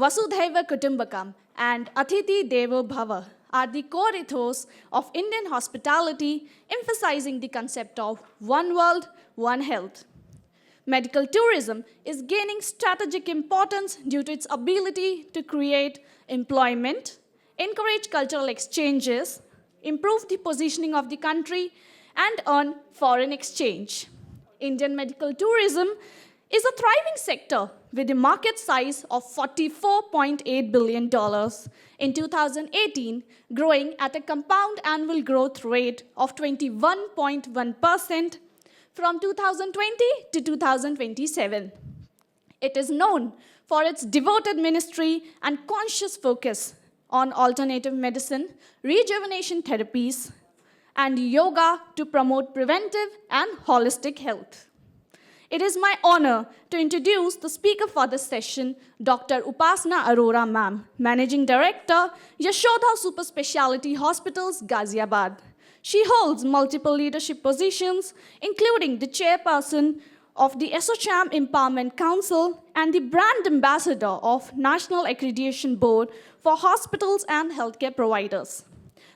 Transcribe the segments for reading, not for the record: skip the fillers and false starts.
Vasudhaiva Kutumbakam, and Athithi Devo Bhava are the core ethos of Indian hospitality, emphasizing the concept of one world, one health. Medical tourism is gaining strategic importance due to its ability to create employment, encourage cultural exchanges, improve the positioning of the country, and earn foreign exchange. Indian medical tourism is a thriving sector with a market size of $44.8 billion in 2018, growing at a compound annual growth rate of 21.1% from 2020 to 2027. It is known for its devoted ministry and conscious focus on alternative medicine, rejuvenation therapies, and yoga to promote preventive and holistic health. It is my honor to introduce the speaker for this session, Dr. Upasana Arora ma'am, Managing Director, Yashodha Super Speciality Hospitals, Ghaziabad. She holds multiple leadership positions, including the chairperson of the SYMHEALTH Empowerment Council and the brand ambassador of National Accreditation Board for Hospitals and Healthcare Providers.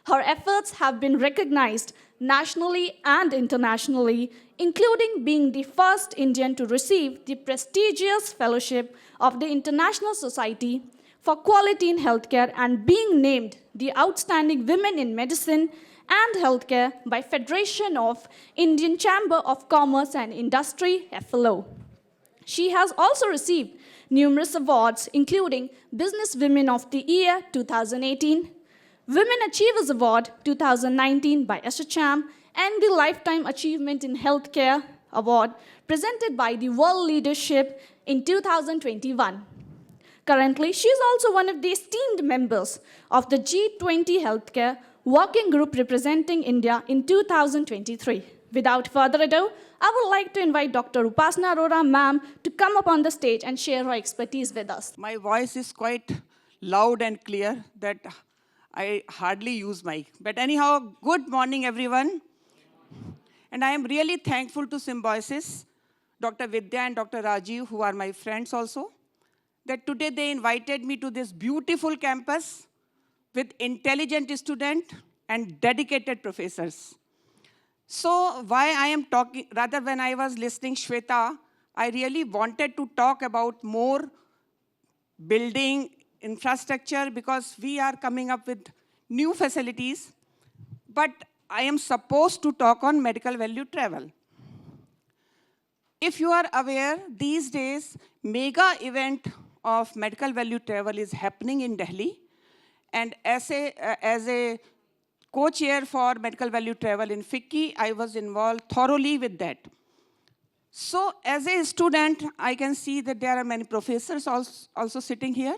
Her efforts have been recognized nationally and internationally, including being the first Indian to receive the prestigious fellowship of the International Society for Quality in Healthcare and being named the Outstanding Women in Medicine and Healthcare by Federation of Indian Chamber of Commerce and Industry, FLO. She has also received numerous awards, including Business Women of the Year 2018, Women Achievers Award 2019 by SHM, and the Lifetime Achievement in Healthcare Award presented by the World Leadership in 2021. Currently, she is also one of the esteemed members of the G20 Healthcare Working Group representing India in 2023. Without further ado, I would like to invite Dr. Upasana Arora ma'am to come up on the stage and share her expertise with us. My voice is quite loud and clear that I hardly use mic. But anyhow, good morning, everyone. And I am really thankful to Symbiosis, Dr. Vidya and Dr. Rajiv, who are my friends also, that today they invited me to this beautiful campus with intelligent students and dedicated professors. So why I am talking, rather when I was listening Shweta, I really wanted to talk about more building infrastructure because we are coming up with new facilities, but I am supposed to talk on medical value travel. If you are aware, these days, mega event of medical value travel is happening in Delhi, and as a co-chair for medical value travel in FICCI, I was involved thoroughly with that. So as a student, I can see that there are many professors also sitting here.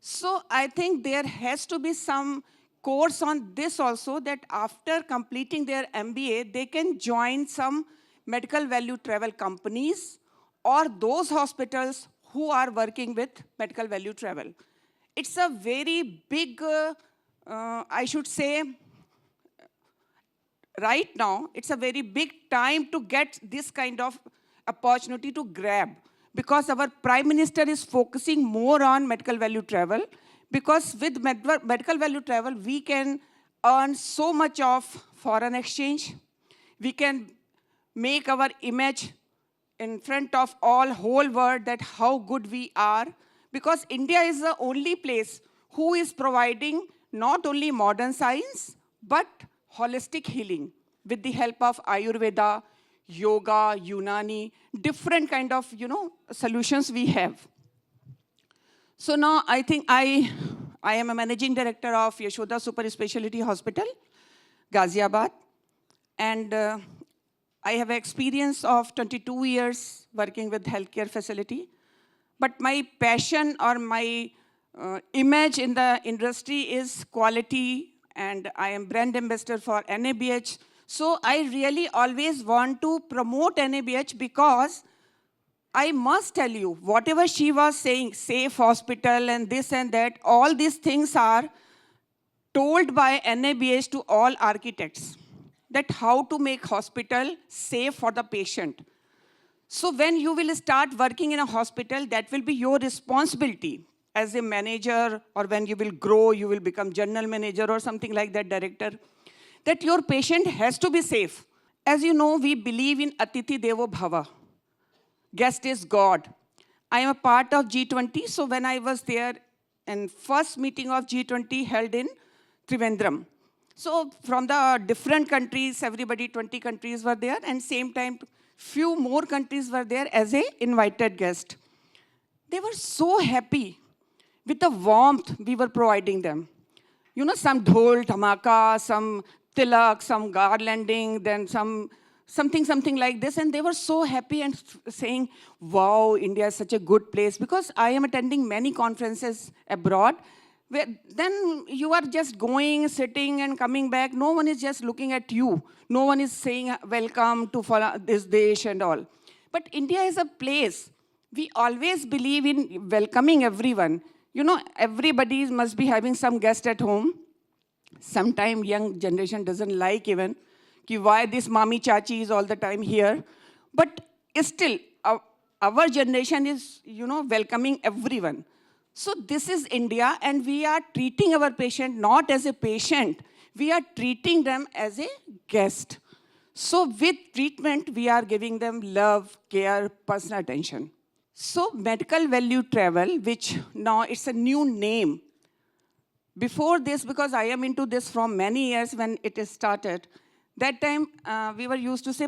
So I think there has to be some course on this also, that after completing their MBA, they can join some medical value travel companies or those hospitals who are working with medical value travel. It's a very big, I should say, right now, it's a very big time to get this kind of opportunity to grab, because our Prime Minister is focusing more on medical value travel, because with medical value travel, we can earn so much of foreign exchange. We can make our image in front of whole world that how good we are, because India is the only place who is providing not only modern science, but holistic healing with the help of Ayurveda, yoga, Unani, different kind of, solutions we have. So now I think I am a managing director of Yashodha Super Speciality Hospital, Ghaziabad. And I have experience of 22 years working with healthcare facility. But my passion or my image in the industry is quality, and I am brand ambassador for NABH. So I really always want to promote NABH, because I must tell you, whatever she was saying, safe hospital and this and that, all these things are told by NABH to all architects, that how to make hospital safe for the patient. So when you will start working in a hospital, that will be your responsibility as a manager, or when you will grow, you will become general manager or something like that, director, that your patient has to be safe. As you know, we believe in Atiti Devo Bhava. Guest is God. I am a part of G20, so when I was there, and first meeting of G20 held in Trivandrum. So from the different countries, everybody, 20 countries were there, and same time, few more countries were there as a invited guest. They were so happy with the warmth we were providing them. You know, some dhol, dhamaka, some tilak, some garlanding, then something like this. And they were so happy and saying, wow, India is such a good place. Because I am attending many conferences abroad, where then you are just going, sitting, and coming back. No one is just looking at you. No one is saying, welcome to this desh and all. But India is a place. We always believe in welcoming everyone. You know, everybody must be having some guest at home. Sometimes young generation doesn't like even why this mommy chachi is all the time here. But still, our generation is, you know, welcoming everyone. So this is India, and we are treating our patient not as a patient. We are treating them as a guest. So with treatment, we are giving them love, care, personal attention. So medical value travel, which now it's a new name. Before this, because I am into this from many years when it started, that time we were used to say,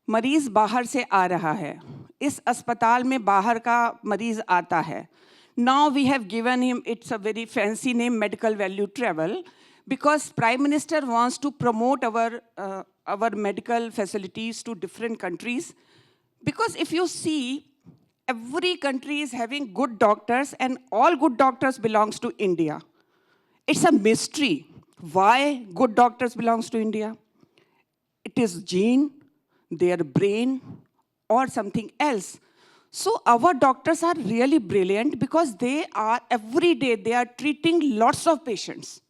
मरीज बाहर से आ रहा है, इस अस्पताल में बाहर का मरीज आता है. Now we have given him, it's a very fancy name, medical value travel, because Prime Minister wants to promote our medical facilities to different countries. Because if you see, every country is having good doctors, and all good doctors belongs to India. It's a mystery. Why good doctors belongs to India? It is gene, their brain, or something else. So our doctors are really brilliant because they are, every day, they are treating lots of patients.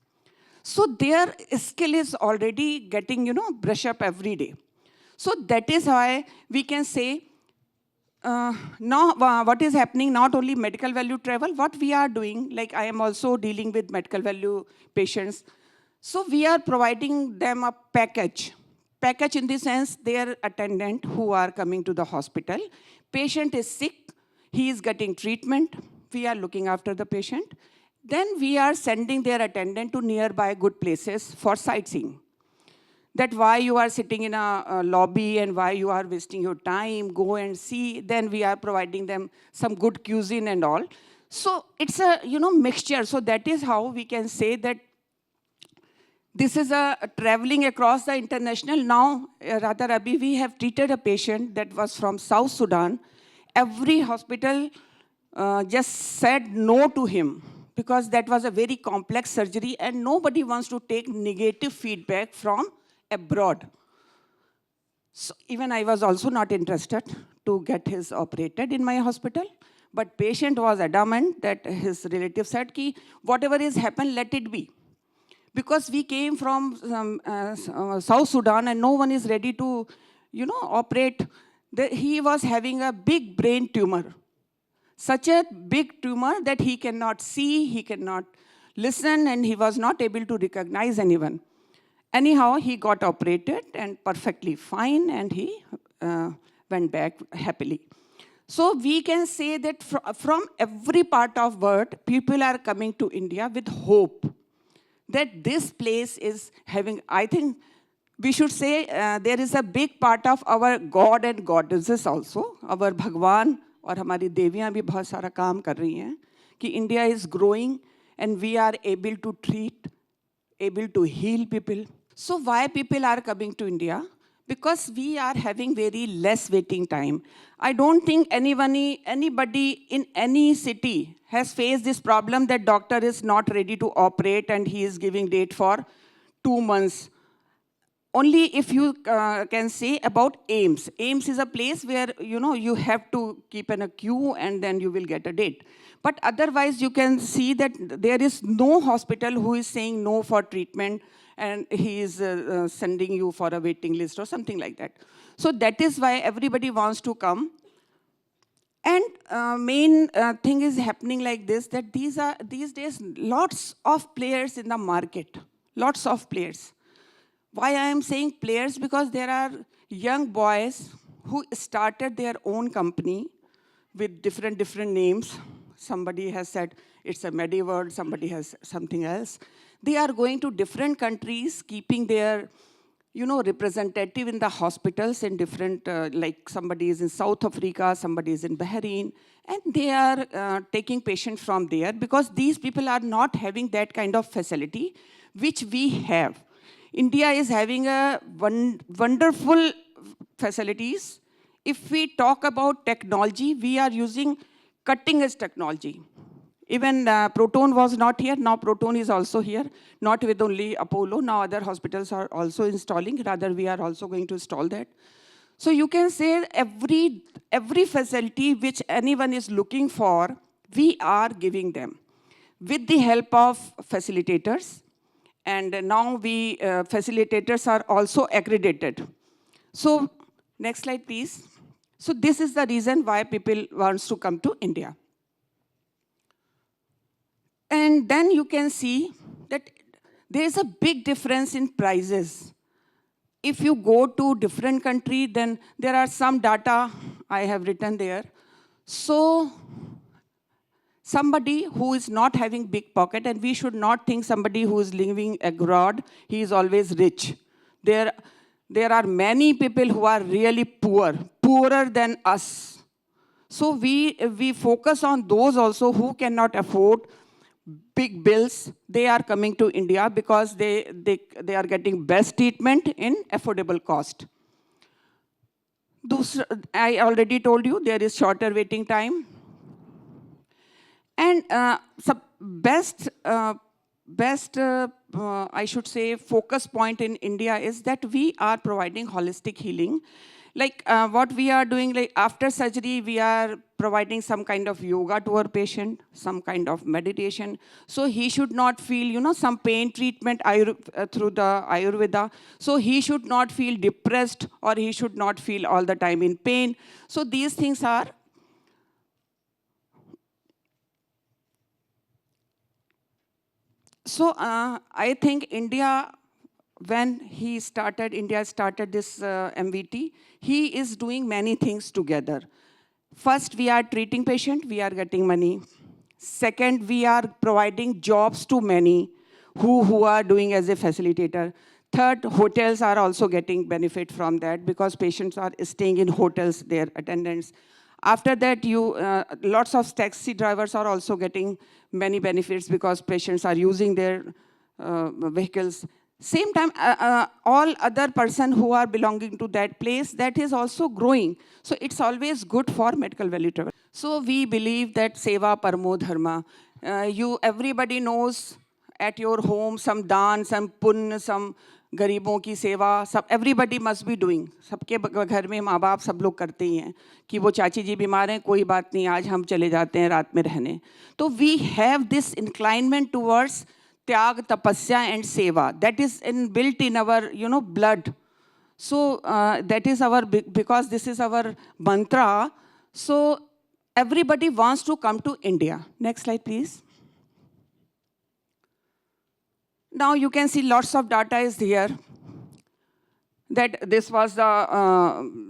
So their skill is already getting, you know, brush up every day. So that is why we can say, now what is happening, not only medical value travel, what we are doing, like I am also dealing with medical value patients. So we are providing them a package. Package in the sense, their attendant who are coming to the hospital. Patient is sick, he is getting treatment, we are looking after the patient. Then we are sending their attendant to nearby good places for sightseeing. That why you are sitting in a lobby and why you are wasting your time, go and see. Then we are providing them some good cuisine and all. So it's a, you know, mixture. So that is how we can say that this is a traveling across the international. Now, Radha Rabi, we have treated a patient that was from South Sudan. Every hospital just said no to him because that was a very complex surgery and nobody wants to take negative feedback from abroad. So even I was also not interested to get his operated in my hospital. But patient was adamant that his relative said, ki, whatever is happened, let it be. Because we came from South Sudan and no one is ready to, you know, operate. He was having a big brain tumor. Such a big tumor that he cannot see, he cannot listen, and he was not able to recognize anyone. Anyhow, he got operated and perfectly fine, and he went back happily. So we can say that from every part of world, people are coming to India with hope that this place is having, I think we should say there is a big part of our God and goddesses also, our Bhagwan और हमारी देवियाँ भी बहुत सारा काम कर रही हैं कि India is growing and we are able to treat, able to heal people. So why people are coming to India? Because we are having very less waiting time. I don't think anybody in any city has faced this problem that doctor is not ready to operate and he is giving date for 2 months. Only if you can say about AIMS. AIMS is a place where, you know, you have to keep in a queue and then you will get a date. But otherwise, you can see that there is no hospital who is saying no for treatment and he is sending you for a waiting list or something like that. So that is why everybody wants to come. And main thing is happening like this, that these days lots of players in the market, lots of players. Why I am saying players? Because there are young boys who started their own company with different names. Somebody has said it's a Mediworld, somebody has something else. They are going to different countries, keeping their representative in the hospitals in different, like somebody is in South Africa, somebody is in Bahrain, and they are taking patients from there because these people are not having that kind of facility which we have. India is having a wonderful facilities. If we talk about technology, we are using cutting edge technology. Even Proton was not here. Now Proton is also here, not with only Apollo. Now other hospitals are also installing. Rather, we are also going to install that. So you can say every facility which anyone is looking for, we are giving them with the help of facilitators. And now facilitators are also accredited. So next slide, please. So this is the reason why people want to come to India. And then you can see that there is a big difference in prices. If you go to different country, then there are some data I have written there. So somebody who is not having big pocket, and we should not think somebody who is living abroad, he is always rich. There are many people who are really poor, poorer than us. So we focus on those also who cannot afford big bills. They are coming to India because they are getting best treatment in affordable cost. I already told you there is shorter waiting time. And best, I should say, focus point in India is that we are providing holistic healing. Like what we are doing, like after surgery, we are providing some kind of yoga to our patient, some kind of meditation. So he should not feel, some pain treatment through the Ayurveda. So he should not feel depressed or he should not feel all the time in pain. So these things are. So I think India, when India started this MVT, he is doing many things together. First, we are treating patient, we are getting money. Second, we are providing jobs to many who are doing as a facilitator. Third, hotels are also getting benefit from that because patients are staying in hotels, their attendants. After that, lots of taxi drivers are also getting many benefits because patients are using their vehicles. Same time, all other person who are belonging to that place, that is also growing. So it's always good for medical value travel. So we believe that seva paramo dharma. Everybody knows at your home some dan, some punya, some गरीबों की सेवा सब everybody must be doing. सबके घर में माँ बाप सब लोग करते ही हैं कि वो चाची जी बीमार हैं, कोई बात नहीं, आज हम चले जाते हैं रात में रहने. तो वी हैव दिस इंक्लाइनमेंट टुवर्ड्स त्याग, तपस्या एंड सेवा. That is built in our blood. So that is our, because this is our mantra. So everybody wants to come to India. Next slide, please. Now you can see lots of data is here. That this was the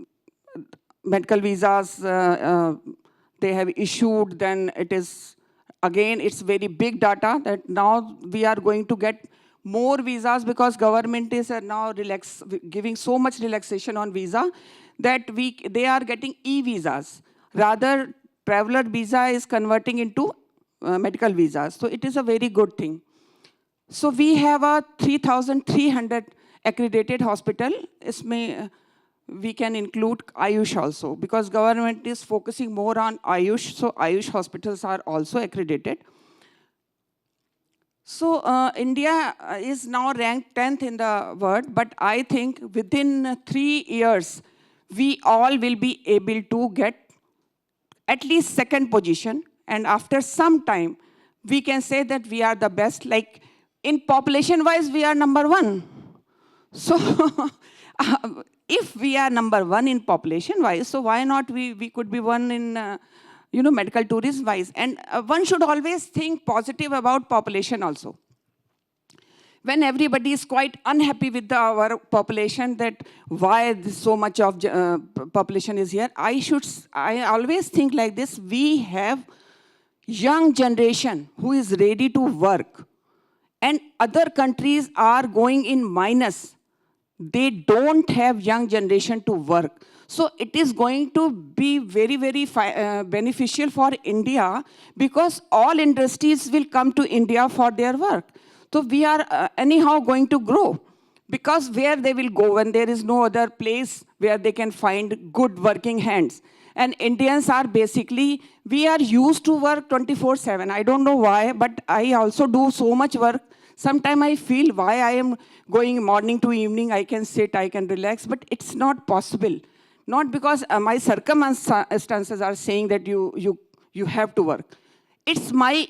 medical visas they have issued. Then it is, again, it's very big data that now we are going to get more visas because government is now giving so much relaxation on visa that they are getting e-visas. Rather, traveler visa is converting into medical visas. So it is a very good thing. So we have a 3,300 accredited hospital. We can include Ayush also because government is focusing more on Ayush. So Ayush hospitals are also accredited. So India is now ranked 10th in the world, but I think within 3 years, we all will be able to get at least second position. And after some time, we can say that we are the best. Like in population-wise, we are number 1. So if we are number 1 in population-wise, so why not we could be 1 in, medical tourism-wise? And one should always think positive about population also. When everybody is quite unhappy with our population, that why so much of population is here, I always think like this: we have young generation who is ready to work, and other countries are going in minus. They don't have young generation to work. So it is going to be very, very beneficial for India, because all industries will come to India for their work. So we are anyhow going to grow, because where they will go when there is no other place where they can find good working hands. And Indians are basically, we are used to work 24/7. I don't know why, but I also do so much work. Sometimes I feel why I am going morning to evening, I can sit, I can relax, but it's not possible. Not because my circumstances are saying that you have to work. It's my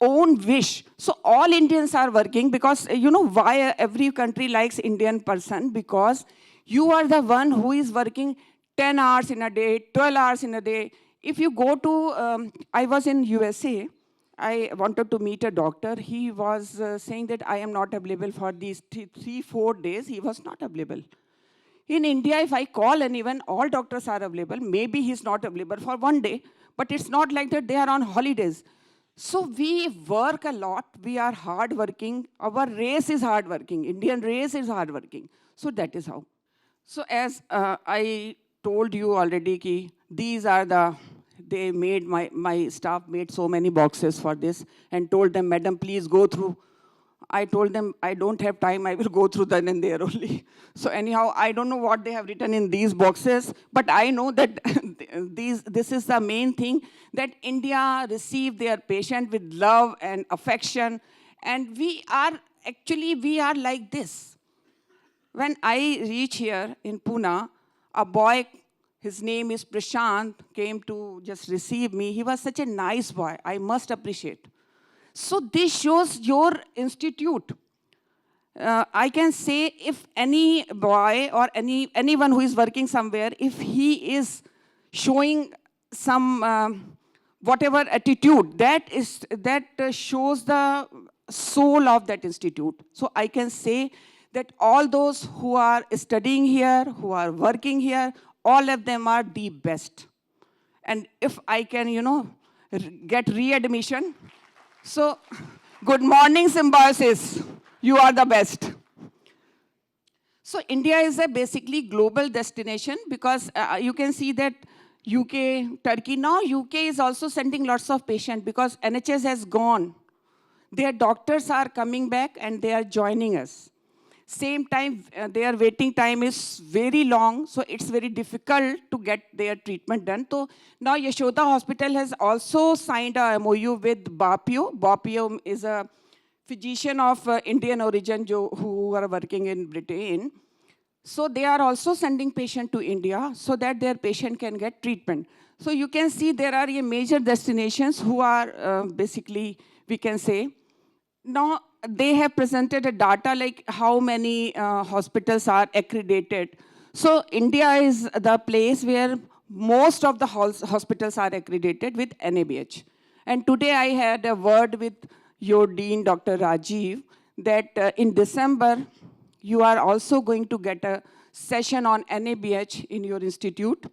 own wish. So all Indians are working, because you know why every country likes Indian person? Because you are the one who is working 10 hours in a day, 12 hours in a day. If you go to, I was in USA, I wanted to meet a doctor. He was saying that I am not available for these 3-4 days. He was not available. In India, if I call anyone, all doctors are available. Maybe he's not available for 1 day, but it's not like that they are on holidays. So we work a lot. We are hardworking. Our race is hardworking. Indian race is hardworking. So that is how. So as I told you already, these are the, they made, my staff made so many boxes for this and told them, madam, please go through. I told them, I don't have time, I will go through then and there only. So anyhow, I don't know what they have written in these boxes, but I know that this is the main thing, that India receive their patient with love and affection. And we are like this. When I reach here in Pune, a boy, his name is Prashant, came to just receive me. He was such a nice boy, I must appreciate. So this shows your institute. I can say if any boy or anyone who is working somewhere, if he is showing some whatever attitude, that shows the soul of that institute. So I can say that all those who are studying here, who are working here, all of them are the best. And if I can, get readmission, so, good morning, Symbiosis. You are the best. So, India is a basically global destination, because you can see that UK, Turkey, now UK is also sending lots of patients, because NHS has gone. Their doctors are coming back and they are joining us. Same time, their waiting time is very long, so it's very difficult to get their treatment done. So now Yashoda Hospital has also signed a MOU with BAPIO. BAPIO is a physician of Indian origin who are working in Britain. So they are also sending patient to India so that their patient can get treatment. So you can see there are major destinations who are basically, we can say, now they have presented a data like how many hospitals are accredited. So India is the place where most of the hospitals are accredited with NABH. And today I had a word with your dean, Dr. Rajiv, that in December, you are also going to get a session on NABH in your institute.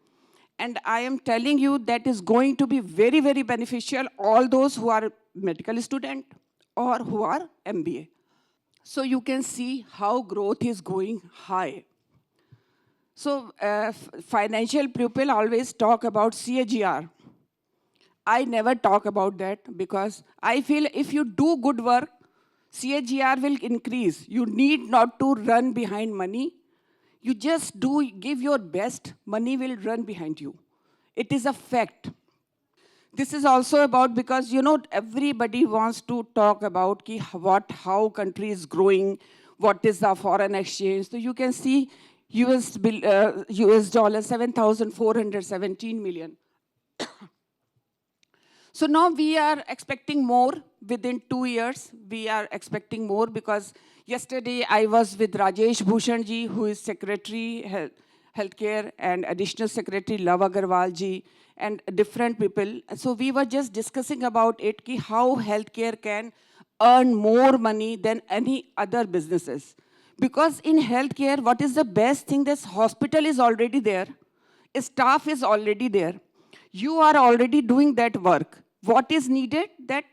And I am telling you that is going to be very, very beneficial, all those who are medical student or who are MBA. So you can see how growth is going high. So financial pupil always talk about CAGR. I never talk about that, because I feel if you do good work, CAGR will increase. You need not to run behind money. You just give your best, money will run behind you. It is a fact. This is also about, because everybody wants to talk about how country is growing, what is the foreign exchange. So you can see US dollar 7,417 million. So now we are expecting more within 2 years. We are expecting more because yesterday I was with Rajesh Bhushan ji, who is Secretary Healthcare, and Additional Secretary Love Agarwal ji, and different people. So we were just discussing about it, ki how healthcare can earn more money than any other businesses. Because in healthcare, what is the best thing? This hospital is already there. Staff is already there. You are already doing that work. What is needed? That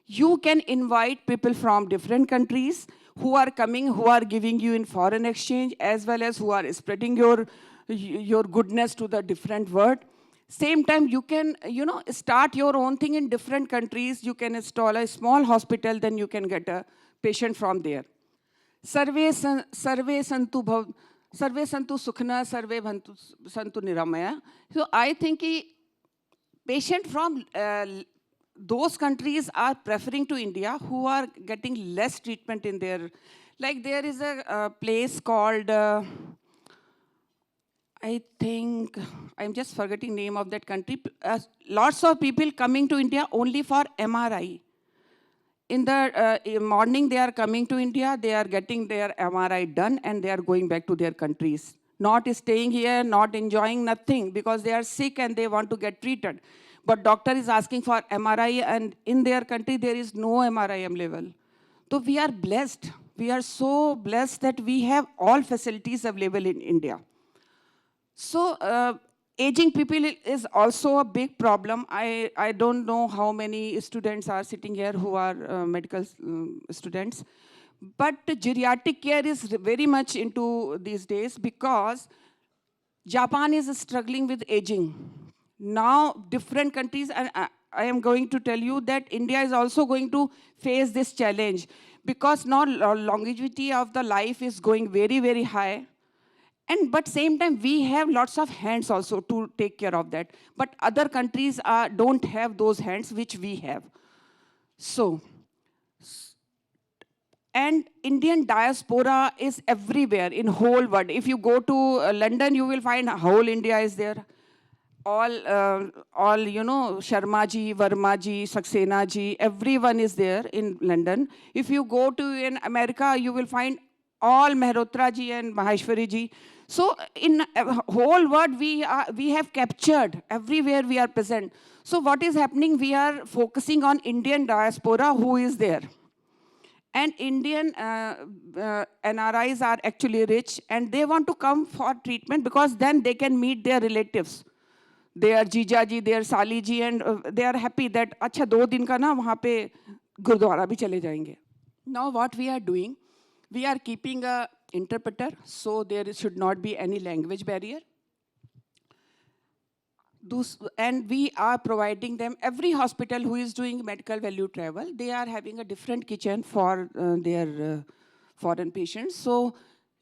you can invite people from different countries who are coming, who are giving you in foreign exchange, as well as who are spreading your goodness to the different world. Same time, you can, start your own thing in different countries. You can install a small hospital, then you can get a patient from there. Sarve santu sukhna, sarve santu niramaya. So I think patients from those countries are preferring to India who are getting less treatment in their, like there is a place called, I think, I'm just forgetting name of that country. Lots of people coming to India only for MRI. In the morning, they are coming to India, they are getting their MRI done, and they are going back to their countries. Not staying here, not enjoying nothing, because they are sick and they want to get treated. But doctor is asking for MRI, and in their country, there is no MRI available. So we are blessed. We are so blessed that we have all facilities available in India. So aging people is also a big problem. I don't know how many students are sitting here who are medical students. But geriatric care is very much into these days because Japan is struggling with aging. Now, different countries, and I am going to tell you that India is also going to face this challenge because now longevity of the life is going very, very high. But same time, we have lots of hands also to take care of that. But other countries don't have those hands which we have. So, and Indian diaspora is everywhere in whole world. If you go to London, you will find whole India is there. All Sharma ji, Verma ji, Saxena ji, everyone is there in London. If you go to in America, you will find all Mehrotra ji and Maheshwari ji. So in whole world, we have captured, everywhere we are present. So what is happening? We are focusing on Indian diaspora who is there. And Indian NRIs are actually rich, and they want to come for treatment because then they can meet their relatives. Their Jija ji, their Sali ji, and they are happy that, अच्छा 2 दिन का ना वहाँ पे गुरुद्वारा भी चले जाएंगे. Now what we are doing, we are keeping a interpreter, so there should not be any language barrier. And we are providing them, every hospital who is doing medical value travel, they are having a different kitchen for their foreign patients. So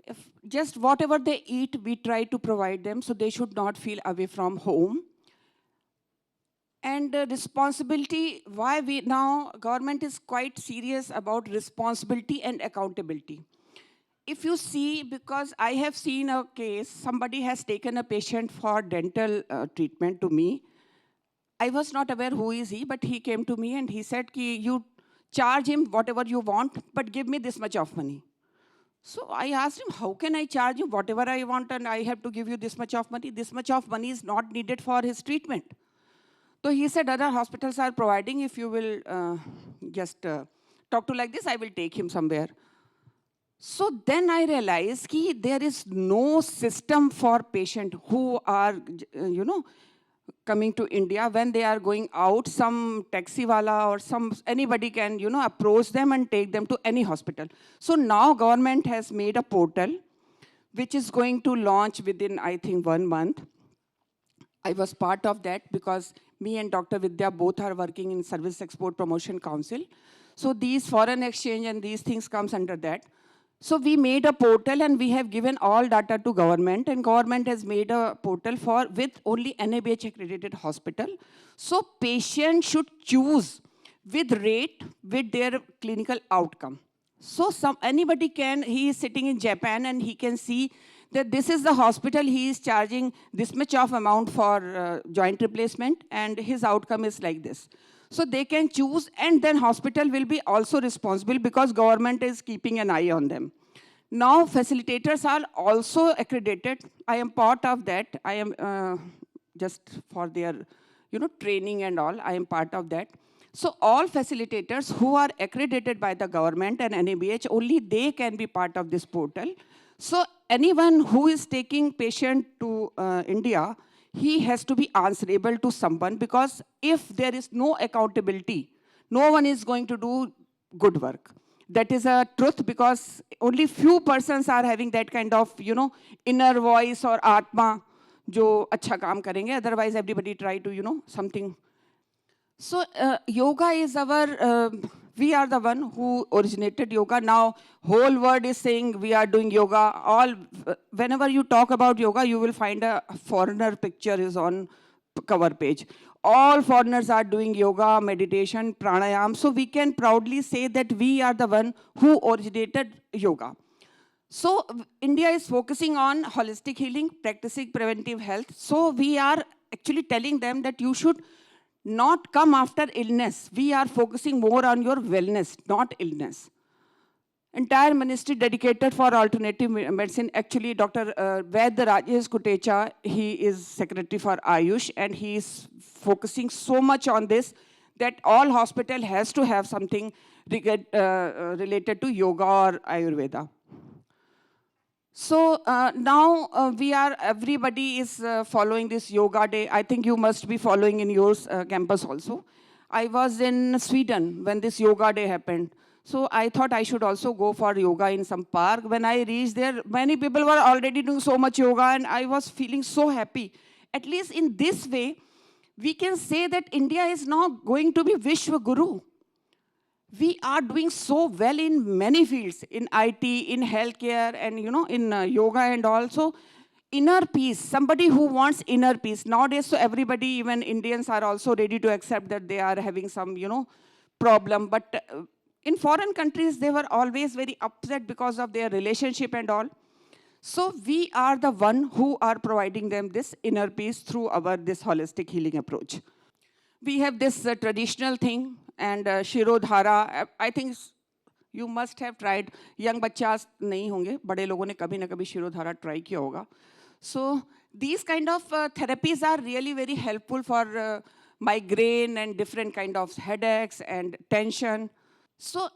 if just whatever they eat, we try to provide them, so they should not feel away from home. And responsibility, why we now, government is quite serious about responsibility and accountability. If you see, because I have seen a case, somebody has taken a patient for dental treatment to me. I was not aware who is he, but he came to me and he said, ki, you charge him whatever you want, but give me this much of money. So I asked him, how can I charge you whatever I want and I have to give you this much of money? This much of money is not needed for his treatment. So he said, other hospitals are providing, if you will just talk to like this, I will take him somewhere. So then I realized that there is no system for patients who are, coming to India. When they are going out, some taxi wala or anybody can, approach them and take them to any hospital. So now government has made a portal which is going to launch within, I think, 1 month. I was part of that because me and Dr. Vidya both are working in Service Export Promotion Council. So these foreign exchange and these things comes under that. So we made a portal and we have given all data to government, and government has made a portal with only NABH accredited hospital. So patients should choose with rate, with their clinical outcome. So anybody can, he is sitting in Japan and he can see that this is the hospital, he is charging this much of amount for joint replacement and his outcome is like this. So they can choose, and then hospital will be also responsible because government is keeping an eye on them. Now facilitators are also accredited. I am part of that. I am just for their training and all, I am part of that. So all facilitators who are accredited by the government and NABH, only they can be part of this portal. So anyone who is taking patient to India, he has to be answerable to someone, because if there is no accountability, no one is going to do good work. That is a truth, because only few persons are having that kind of, inner voice or atma, jo acha kaam karenge. Otherwise, everybody try to, something. So yoga is our, we are the one who originated yoga. Now, whole world is saying we are doing yoga. Whenever you talk about yoga, you will find a foreigner picture is on cover page. All foreigners are doing yoga, meditation, pranayam. So we can proudly say that we are the one who originated yoga. So India is focusing on holistic healing, practicing preventive health. So we are actually telling them that you should not come after illness. We are focusing more on your wellness, not illness. Entire ministry dedicated for alternative medicine. Actually, Dr. Vaidya Rajesh Kutecha, he is secretary for Ayush, and he is focusing so much on this that all hospital has to have something related to yoga or Ayurveda. So now everybody is following this yoga day. I think you must be following in your campus also. I was in Sweden when this yoga day happened. So I thought I should also go for yoga in some park. When I reached there, many people were already doing so much yoga, and I was feeling so happy. At least in this way, we can say that India is now going to be Vishwa Guru. We are doing so well in many fields, in IT, in healthcare, and in yoga and also inner peace. Somebody who wants inner peace. Nowadays, so everybody, even Indians, are also ready to accept that they are having some, problem. But in foreign countries, they were always very upset because of their relationship and all. So we are the one who are providing them this inner peace through this holistic healing approach. We have this traditional thing, and Shirodhara. I think you must have tried. Young bachas nahi honge, bade logon ne kabhi na kabhi Shirodhara try kiya hoga. So these kind of therapies are really very helpful for migraine and different kind of headaches and tension. So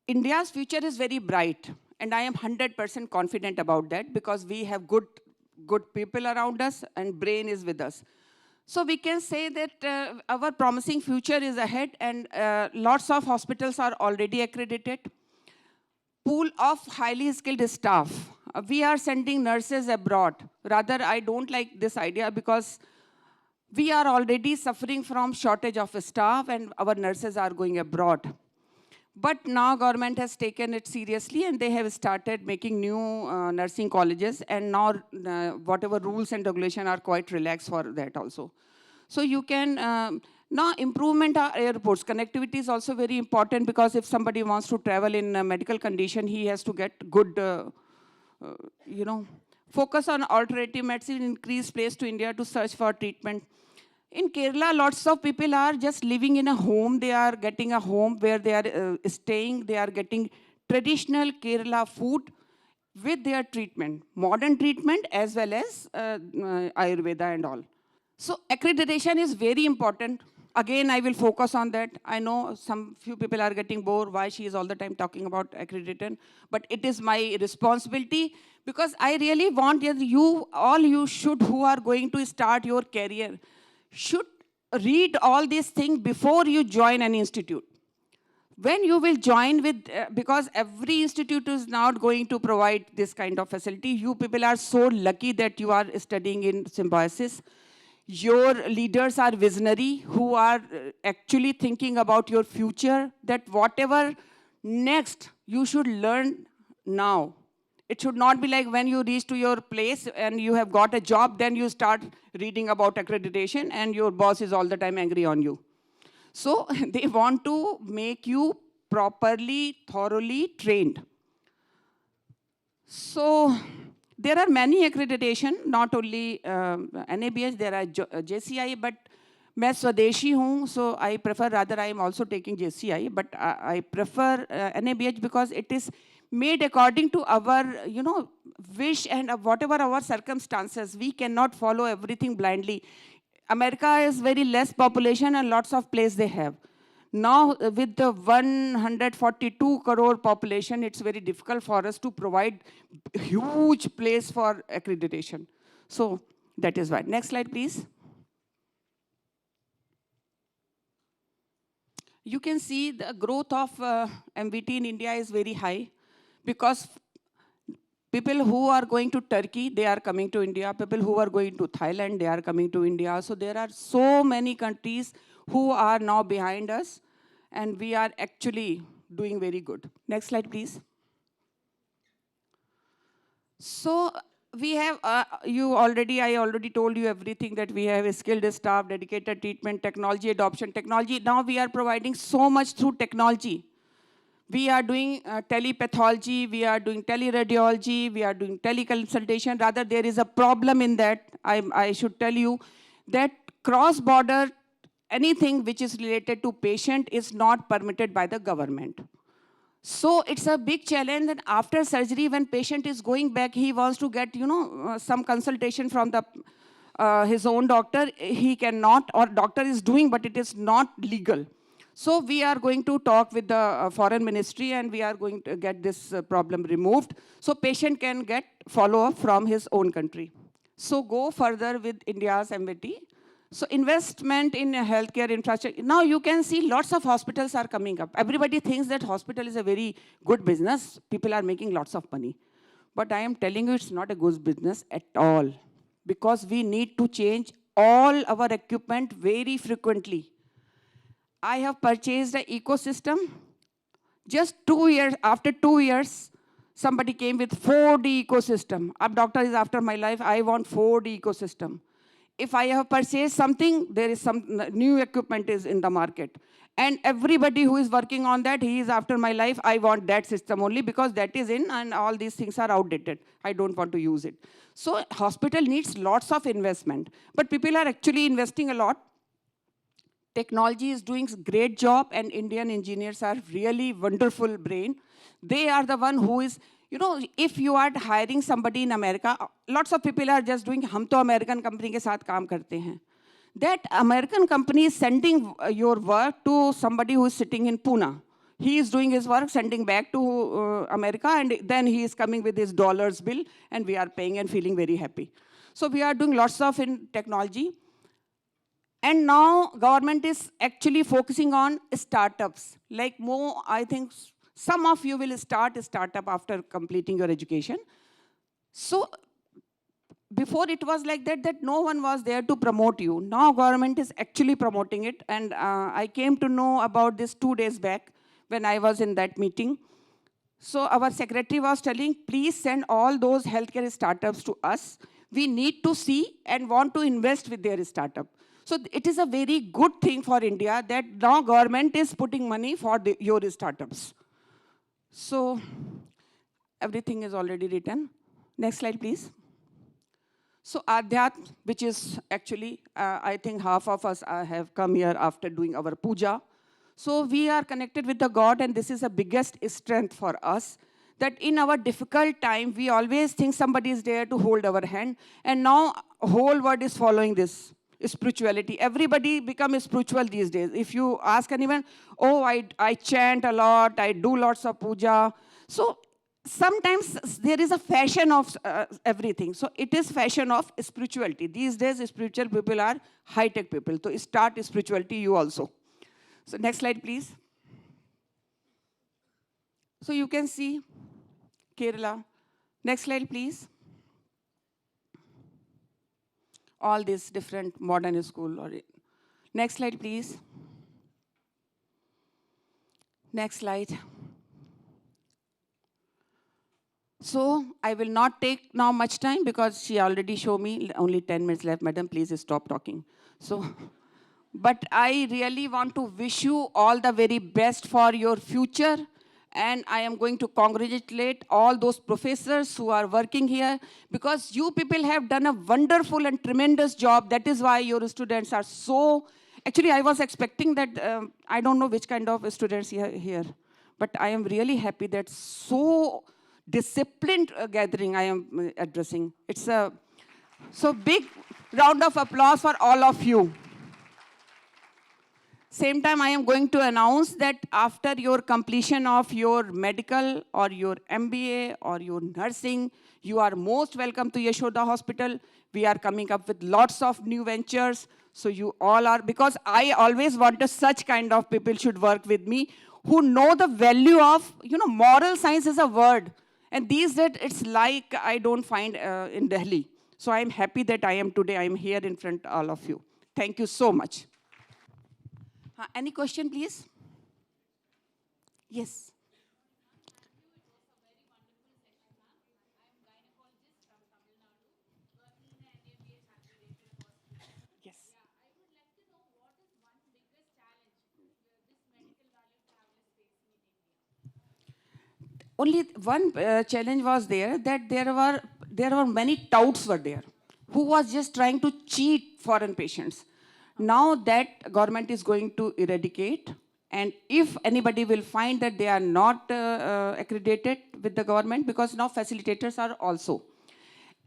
India's future is very bright, and I am 100% confident about that, because we have good people around us, and brain is with us. So we can say that our promising future is ahead, and lots of hospitals are already accredited. Pool of highly skilled staff. We are sending nurses abroad. Rather, I don't like this idea, because we are already suffering from shortage of staff, and our nurses are going abroad. But now government has taken it seriously, and they have started making new nursing colleges, and now whatever rules and regulation are quite relaxed for that also. So you can, now improvement our airports. Connectivity is also very important, because if somebody wants to travel in a medical condition, he has to get good, focus on alternative medicine, increase place to India to search for treatment. In Kerala, lots of people are just living in a home. They are getting a home where they are staying. They are getting traditional Kerala food with their treatment, modern treatment as well as Ayurveda and all. So accreditation is very important. Again, I will focus on that. I know few people are getting bored why she is all the time talking about accreditation, but it is my responsibility, because I really want you who are going to start your career, should read all these things before you join an institute. When you will join with, because every institute is not going to provide this kind of facility. You people are so lucky that you are studying in Symbiosis. Your leaders are visionary, who are actually thinking about your future, that whatever next you should learn now. It should not be like when you reach to your place and you have got a job, then you start reading about accreditation and your boss is all the time angry on you. So they want to make you properly, thoroughly trained. So there are many accreditation, not only NABH, there are JCI, but मैं स्वदेशी हूँ, so I prefer, rather I am also taking JCI, but I prefer NABH because it is made according to our, wish and whatever our circumstances. We cannot follow everything blindly. America is very less population and lots of place they have. Now, with the 142 crore population, it's very difficult for us to provide huge place for accreditation. So that is why. Next slide, please. You can see the growth of MVT in India is very high because people who are going to Turkey, they are coming to India. People who are going to Thailand, they are coming to India. So there are so many countries who are now behind us, and we are actually doing very good. Next slide, please. So we have, I already told you everything, that we have a skilled staff, dedicated treatment, technology adoption. Technology, now we are providing so much through technology. We are doing telepathology, we are doing teleradiology, we are doing teleconsultation. Rather, there is a problem in that. I should tell you that cross-border, anything which is related to patient is not permitted by the government. So it's a big challenge that after surgery, when patient is going back, he wants to get, some consultation from the his own doctor. He cannot, or doctor is doing, but it is not legal. So we are going to talk with the foreign ministry, and we are going to get this problem removed, so patient can get follow-up from his own country. So go further with India's MVT. So investment in healthcare infrastructure. Now you can see lots of hospitals are coming up. Everybody thinks that hospital is a very good business. People are making lots of money. But I am telling you, it's not a good business at all, because we need to change all our equipment very frequently. I have purchased an ecosystem. Just 2 years, after 2 years, somebody came with 4D ecosystem. A doctor is after my life, I want 4D ecosystem. If I have purchased something, there is some new equipment is in the market. And everybody who is working on that, he is after my life, I want that system only because that is in and all these things are outdated. I don't want to use it. So hospital needs lots of investment. But people are actually investing a lot. Technology is doing a great job, and Indian engineers are really wonderful brain. They are the one who is, if you are hiring somebody in America, lots of people are just doing, hum to American company ke saath kaam karte hain. That American company is sending your work to somebody who is sitting in Pune. He is doing his work, sending back to America, and then he is coming with his dollars bill, and we are paying and feeling very happy. So we are doing lots of in technology. And now government is actually focusing on startups. Like more, I think some of you will start a startup after completing your education. So before it was like that no one was there to promote you. Now government is actually promoting it. And I came to know about this 2 days back when I was in that meeting. So our secretary was telling, please send all those healthcare startups to us. We need to see and want to invest with their startup. So it is a very good thing for India that now government is putting money for your startups. So everything is already written. Next slide, please. So Adhyat, which is actually, I think half of us have come here after doing our puja. So we are connected with the God, and this is the biggest strength for us, that in our difficult time, we always think somebody is there to hold our hand. And now whole world is following this spirituality. Everybody becomes spiritual these days. If you ask anyone, oh, I chant a lot, I do lots of puja. So sometimes there is a fashion of everything. So it is fashion of spirituality. These days, spiritual people are high-tech people. So start spirituality, you also. So next slide, please. So you can see Kerala. Next slide, please. All these different modern school. Next slide, please. Next slide. So I will not take now much time because she already showed me only 10 minutes left. Madam, please stop talking. So, but I really want to wish you all the very best for your future. And I am going to congratulate all those professors who are working here, because you people have done a wonderful and tremendous job. That is why your students are so Actually, I was expecting that, I don't know which kind of students here, but I am really happy that so disciplined gathering I am addressing. It's a so big round of applause for all of you. Same time, I am going to announce that after your completion of your medical or your MBA or your nursing, you are most welcome to Yashoda Hospital. We are coming up with lots of new ventures. So you all are, because I always wanted such kind of people should work with me who know the value of, moral science is a word. And these days, it's like I don't find in Delhi. So I'm happy that I am here in front of all of you. Thank you so much. Any question, please? Yes. Yes. Only one challenge was there, that there were many touts were there who was just trying to cheat foreign patients. Now that government is going to eradicate, and if anybody will find that they are not accredited with the government, because now facilitators are also.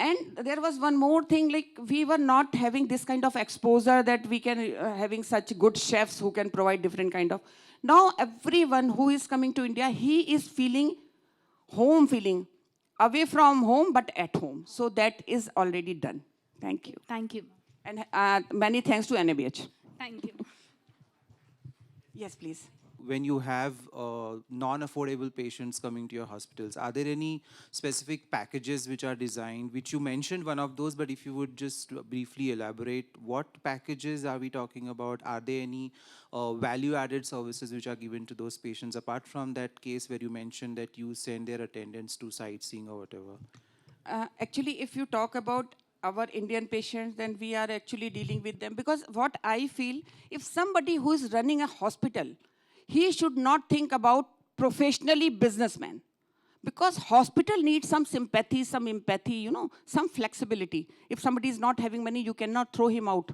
And there was one more thing, like we were not having this kind of exposure that we can having such good chefs who can provide different kind of. Now everyone who is coming to India, he is feeling home feeling, away from home but at home. So that is already done. Thank you. Thank you. And many thanks to NABH. Thank you. Yes, please. When you have non-affordable patients coming to your hospitals, are there any specific packages which are designed, which you mentioned one of those, but if you would just briefly elaborate, what packages are we talking about? Are there any value-added services which are given to those patients, apart from that case where you mentioned that you send their attendants to sightseeing or whatever? Actually, if you talk about our Indian patients, then we are actually dealing with them. Because what I feel, if somebody who is running a hospital, he should not think about professionally businessman. Because hospital needs some sympathy, some empathy, some flexibility. If somebody is not having money, you cannot throw him out.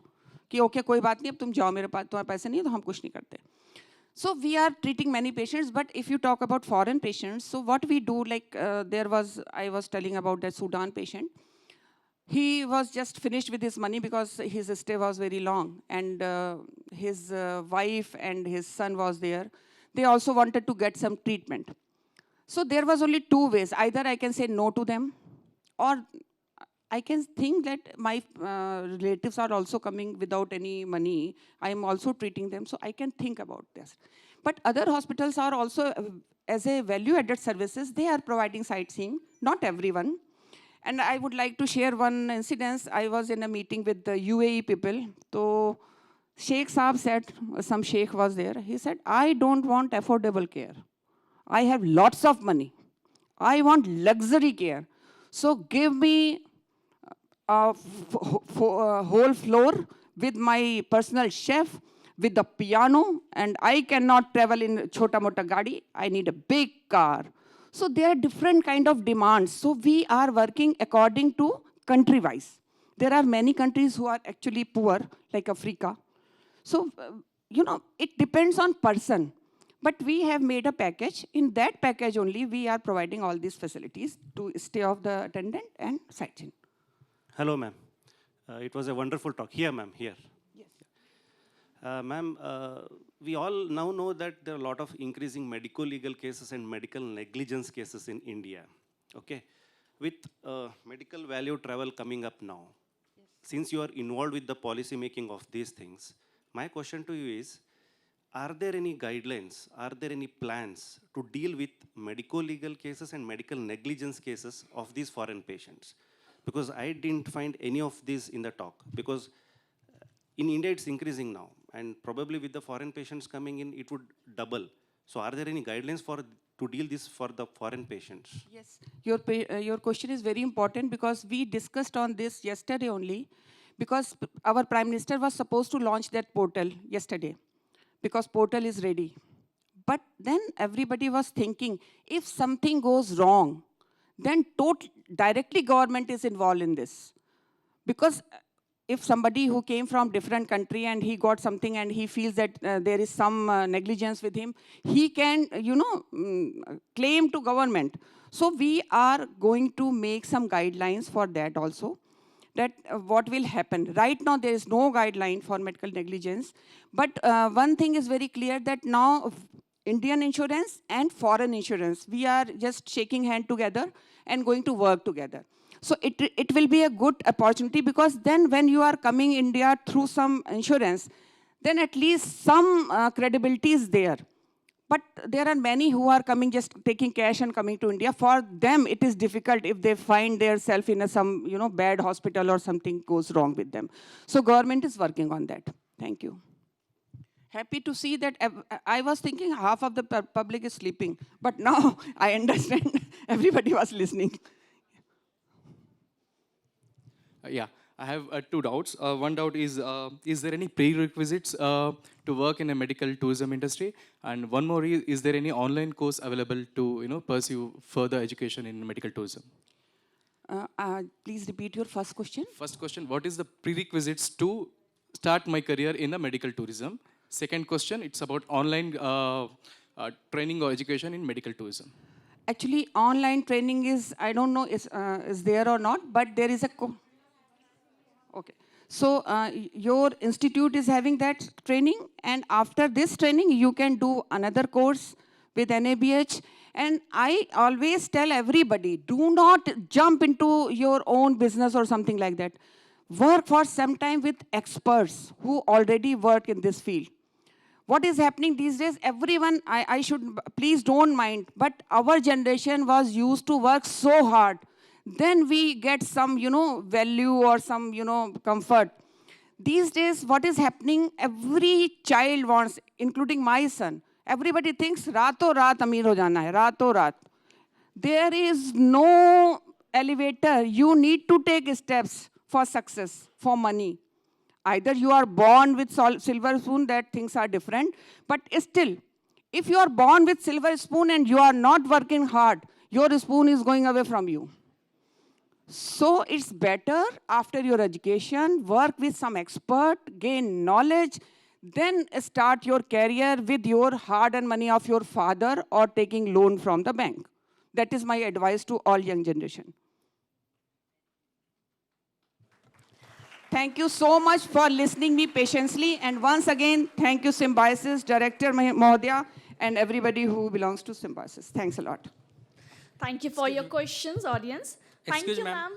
कि okay, कोई बात नहीं, अब तुम जाओ, मेरे पास तुम्हारे पैसे नहीं है, तो हम कुछ नहीं करते. So we are treating many patients, but if you talk about foreign patients, so what we do, like I was telling about that Sudan patient. He was just finished with his money because his stay was very long, and his wife and his son was there. They also wanted to get some treatment. So there was only two ways. Either I can say no to them, or I can think that my relatives are also coming without any money. I am also treating them, so I can think about this. But other hospitals are also, as a value-added services, they are providing sightseeing, not everyone. And I would like to share one incident. I was in a meeting with the UAE people. So Sheikh Saab said, some Sheikh was there. He said, I don't want affordable care. I have lots of money. I want luxury care. So give me a whole floor with my personal chef, with the piano, and I cannot travel in chota mota gadi. I need a big car. So there are different kind of demands. So we are working according to country-wise. There are many countries who are actually poor, like Africa. So, it depends on person. But we have made a package. In that package only, we are providing all these facilities to stay of the attendant and sightseeing. Hello, ma'am. It was a wonderful talk. Here, ma'am, here. Yes. Ma'am, we all now know that there are a lot of increasing medical legal cases and medical negligence cases in India. Okay? With medical value travel coming up now, yes, since you are involved with the policy making of these things, my question to you is, are there any guidelines, are there any plans to deal with medical legal cases and medical negligence cases of these foreign patients? Because I didn't find any of this in the talk, because in India it's increasing now, and probably with the foreign patients coming in, it would double. So are there any guidelines to deal this for the foreign patients? Yes, your question is very important, because we discussed on this yesterday only, because our Prime Minister was supposed to launch that portal yesterday, because portal is ready. But then everybody was thinking, if something goes wrong, then directly government is involved in this. Because if somebody who came from different country and he got something and he feels that there is some negligence with him, he can, claim to government. So we are going to make some guidelines for that also, that what will happen. Right now, there is no guideline for medical negligence. But one thing is very clear, that now Indian insurance and foreign insurance, we are just shaking hand together and going to work together. So it will be a good opportunity, because then when you are coming India through some insurance, then at least some credibility is there. But there are many who are coming just taking cash and coming to India. For them, it is difficult if they find themselves in some bad hospital or something goes wrong with them. So government is working on that. Thank you. Happy to see that. I was thinking half of the public is sleeping, but now I understand everybody was listening. Yeah, I have two doubts. One doubt is there any prerequisites to work in a medical tourism industry? And one more is there any online course available to pursue further education in medical tourism? Please repeat your first question. First question, what is the prerequisites to start my career in the medical tourism? Second question, it's about online training or education in medical tourism. Actually, online training is, I don't know is there or not, but there is a... Okay. So your institute is having that training, and after this training, you can do another course with NABH. And I always tell everybody, do not jump into your own business or something like that. Work for some time with experts who already work in this field. What is happening these days, everyone, I should, please don't mind, but our generation was used to work so hard. Then we get some, value or some, comfort. These days, what is happening, every child wants, including my son, everybody thinks, raaton raat ameer ho jana hai, raaton raat. There is no elevator. You need to take steps for success, for money. Either you are born with silver spoon, that things are different. But still, if you are born with silver spoon and you are not working hard, your spoon is going away from you. So it's better after your education, work with some expert, gain knowledge, then start your career with your hard-earned money of your father or taking loan from the bank. That is my advice to all young generation. Thank you so much for listening me patiently. And once again, thank you, Symbiosis, Director Mahodaya, and everybody who belongs to Symbiosis. Thanks a lot. Thank you for your questions, audience. Thank you, ma'am.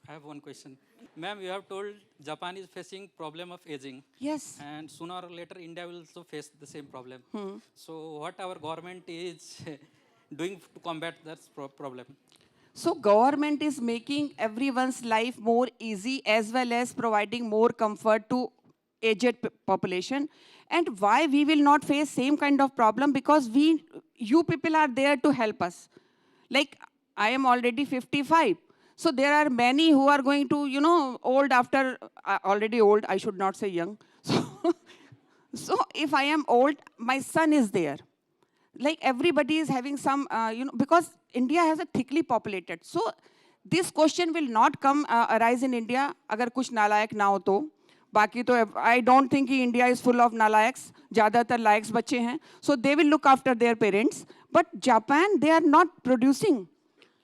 I have one question. Ma'am, you have told Japan is facing problem of aging. Yes. And sooner or later, India will also face the same problem. So what our government is doing to combat that problem? So government is making everyone's life more easy, as well as providing more comfort to aged population. And why we will not face same kind of problem? Because you people are there to help us. Like, I am already 55. So there are many who are going to, old after, already old, I should not say young. So if I am old, my son is there. Like everybody is having some, because India has a thickly populated. So this question will not arise in India agar kuch nalayak na ho to. Baki to, I don't think India is full of nalayaks. Zyadatar layaks bache hain. So they will look after their parents. But Japan, they are not producing.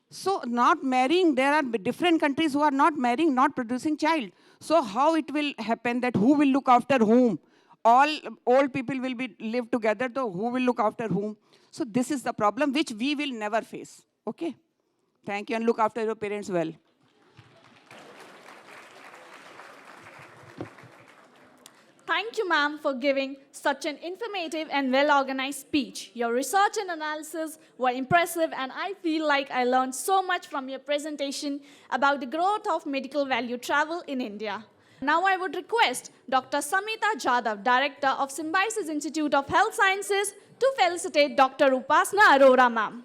So not marrying, there are different countries who are not marrying, not producing child. So how it will happen that who will look after whom? All old people will live together, so who will look after whom? So this is the problem which we will never face. Okay? Thank you, and look after your parents well. Thank you, ma'am, for giving such an informative and well-organized speech. Your research and analysis were impressive, and I feel like I learned so much from your presentation about the growth of medical value travel in India. Now I would request Dr. Samita Jadhav, Director of Symbiosis Institute of Health Sciences, to felicitate Dr. Upasana Arora, ma'am.